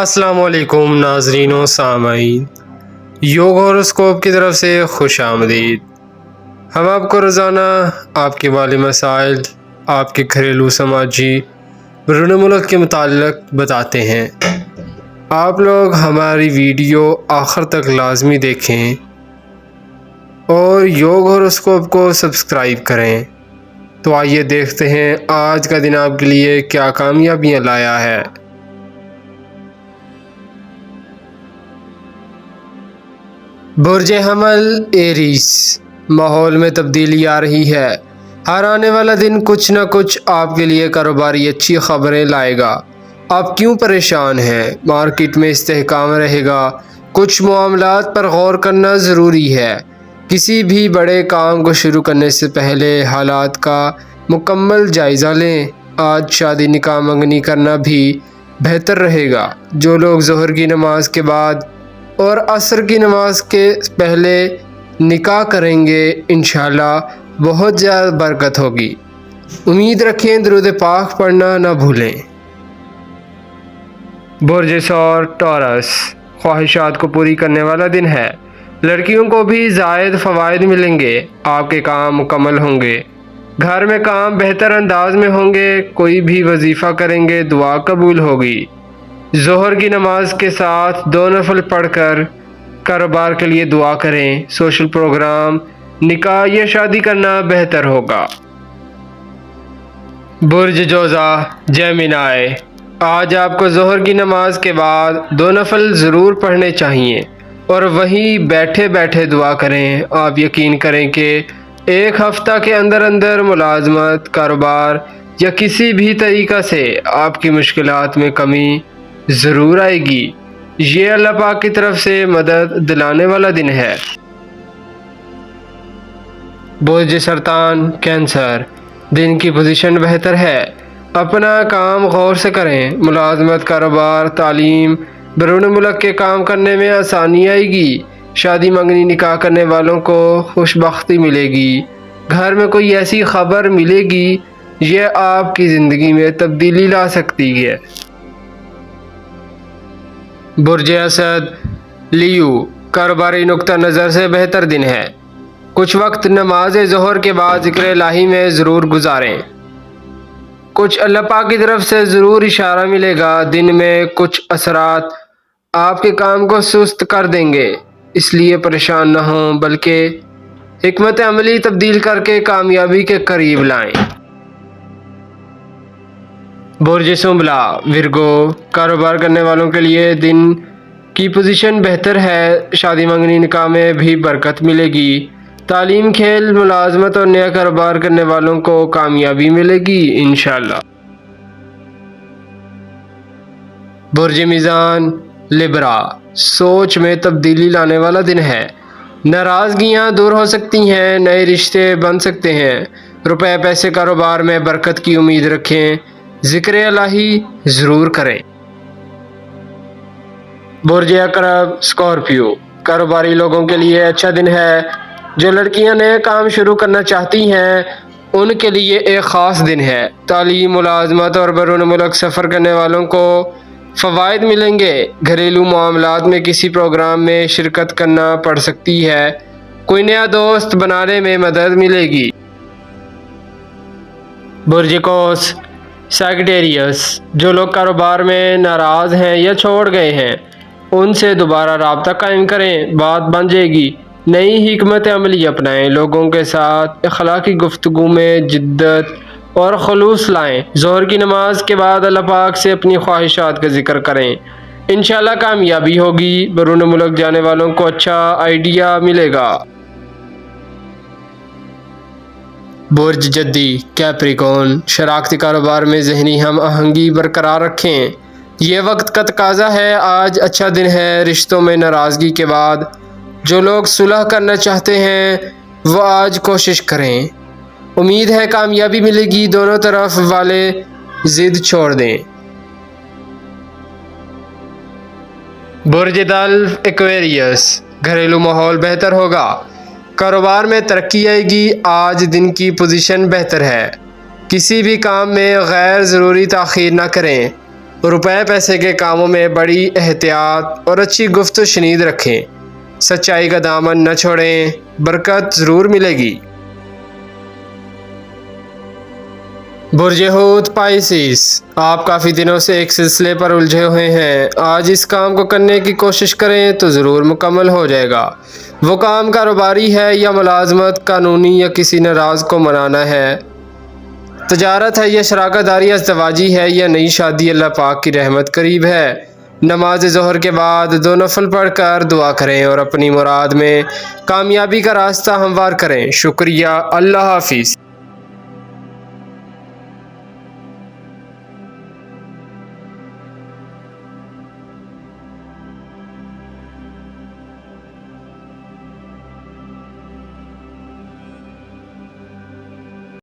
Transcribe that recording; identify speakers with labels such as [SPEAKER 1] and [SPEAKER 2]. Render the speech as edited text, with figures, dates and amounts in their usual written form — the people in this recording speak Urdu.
[SPEAKER 1] السلام علیکم ناظرین و سامعین، یوگ ہاروسکوپ کی طرف سے خوش آمدید۔ ہم آپ کو روزانہ آپ کے مالی مسائل، آپ کے گھریلو سماجی بیرون ملک کے متعلق بتاتے ہیں۔ آپ لوگ ہماری ویڈیو آخر تک لازمی دیکھیں اور یوگ ہاروسکوپ کو سبسکرائب کریں۔ تو آئیے دیکھتے ہیں آج کا دن آپ کے لیے کیا کامیابیاں لایا ہے۔ برج حمل ایریس، ماحول میں تبدیلی آ رہی ہے۔ ہر آنے والا دن کچھ نہ کچھ آپ کے لیے کاروباری اچھی خبریں لائے گا۔ آپ کیوں پریشان ہیں؟ مارکیٹ میں استحکام رہے گا۔ کچھ معاملات پر غور کرنا ضروری ہے۔ کسی بھی بڑے کام کو شروع کرنے سے پہلے حالات کا مکمل جائزہ لیں۔ آج شادی نکاح منگنی کرنا بھی بہتر رہے گا۔ جو لوگ ظہر کی نماز کے بعد اور عصر کی نماز کے پہلے نکاح کریں گے انشاءاللہ بہت زیادہ برکت ہوگی۔ امید رکھیں، درود پاک پڑھنا نہ بھولیں۔ برج ثور ٹورس، خواہشات کو پوری کرنے والا دن ہے۔ لڑکیوں کو بھی زائد فوائد ملیں گے۔ آپ کے کام مکمل ہوں گے۔ گھر میں کام بہتر انداز میں ہوں گے۔ کوئی بھی وظیفہ کریں گے، دعا قبول ہوگی۔ ظہر کی نماز کے ساتھ 2 نفل پڑھ کر کاروبار کے لیے دعا کریں۔ سوشل پروگرام، نکاح یا شادی کرنا بہتر ہوگا۔ برج جوزا جیمنائی، آج آپ کو ظہر کی نماز کے بعد 2 نفل ضرور پڑھنے چاہیے اور وہیں بیٹھے بیٹھے دعا کریں۔ آپ یقین کریں کہ ایک ہفتہ کے اندر اندر ملازمت، کاروبار یا کسی بھی طریقہ سے آپ کی مشکلات میں کمی ضرور آئے گی۔ یہ اللہ پاک کی طرف سے مدد دلانے والا دن ہے۔ برج سرطان کینسر، دن کی پوزیشن بہتر ہے۔ اپنا کام غور سے کریں۔ ملازمت، کاروبار، تعلیم، بیرون ملک کے کام کرنے میں آسانی آئے گی۔ شادی منگنی نکاح کرنے والوں کو خوش بختی ملے گی۔ گھر میں کوئی ایسی خبر ملے گی یہ آپ کی زندگی میں تبدیلی لا سکتی ہے۔ برج اسد لیو، کاروباری نقطہ نظر سے بہتر دن ہے۔ کچھ وقت نماز ظہر کے بعد ذکر الہی میں ضرور گزاریں۔ کچھ اللہ پاک کی طرف سے ضرور اشارہ ملے گا۔ دن میں کچھ اثرات آپ کے کام کو سست کر دیں گے، اس لیے پریشان نہ ہوں بلکہ حکمت عملی تبدیل کر کے کامیابی کے قریب لائیں۔ برج سنبلا ورگو، کاروبار کرنے والوں کے لیے دن کی پوزیشن بہتر ہے۔ شادی منگنی نکاح میں بھی برکت ملے گی۔ تعلیم، کھیل، ملازمت اور نیا کاروبار کرنے والوں کو کامیابی ملے گی انشاءاللہ۔ برج میزان لبرا، سوچ میں تبدیلی لانے والا دن ہے۔ ناراضگیاں دور ہو سکتی ہیں، نئے رشتے بن سکتے ہیں۔ روپے پیسے کاروبار میں برکت کی امید رکھیں۔ ذکر الہی ضرور کریں۔ برج عقرب اسکارپیو، کاروباری لوگوں کے لیے اچھا دن ہے۔ جو لڑکیاں نئے کام شروع کرنا چاہتی ہیں ان کے لیے ایک خاص دن ہے۔ تعلیم، ملازمت اور بیرون ملک سفر کرنے والوں کو فوائد ملیں گے۔ گھریلو معاملات میں کسی پروگرام میں شرکت کرنا پڑ سکتی ہے۔ کوئی نیا دوست بنانے میں مدد ملے گی۔ برج قوس سیگیٹیریس، جو لوگ کاروبار میں ناراض ہیں یا چھوڑ گئے ہیں ان سے دوبارہ رابطہ قائم کریں، بات بن جائے گی۔ نئی حکمت عملی اپنائیں۔ لوگوں کے ساتھ اخلاقی گفتگو میں جدت اور خلوص لائیں۔ ظہر کی نماز کے بعد اللہ پاک سے اپنی خواہشات کا ذکر کریں، انشاءاللہ کامیابی ہوگی۔ بیرون ملک جانے والوں کو اچھا آئیڈیا ملے گا۔ برج جدی کیپریکون، شراکتی کاروبار میں ذہنی ہم آہنگی برقرار رکھیں، یہ وقت کا تقاضا ہے۔ آج اچھا دن ہے۔ رشتوں میں ناراضگی کے بعد جو لوگ صلح کرنا چاہتے ہیں وہ آج کوشش کریں، امید ہے کامیابی ملے گی۔ دونوں طرف والے ضد چھوڑ دیں۔ برج دلو ایکویریس، گھریلو ماحول بہتر ہوگا۔ کاروبار میں ترقی آئے گی۔ آج دن کی پوزیشن بہتر ہے۔ کسی بھی کام میں غیر ضروری تاخیر نہ کریں۔ روپے پیسے کے کاموں میں بڑی احتیاط اور اچھی گفت و شنید رکھیں۔ سچائی کا دامن نہ چھوڑیں، برکت ضرور ملے گی۔ برج حوت پائسیس، آپ کافی دنوں سے ایک سلسلے پر الجھے ہوئے ہیں۔ آج اس کام کو کرنے کی کوشش کریں تو ضرور مکمل ہو جائے گا۔ وہ کام کاروباری ہے یا ملازمت، قانونی یا کسی ناراض کو منانا ہے، تجارت ہے یا شراکت داری ازدواجی ہے یا نئی شادی، اللہ پاک کی رحمت قریب ہے۔ نماز ظہر کے بعد 2 نفل پڑھ کر دعا کریں اور اپنی مراد میں کامیابی کا راستہ ہموار کریں۔ شکریہ، اللہ حافظ۔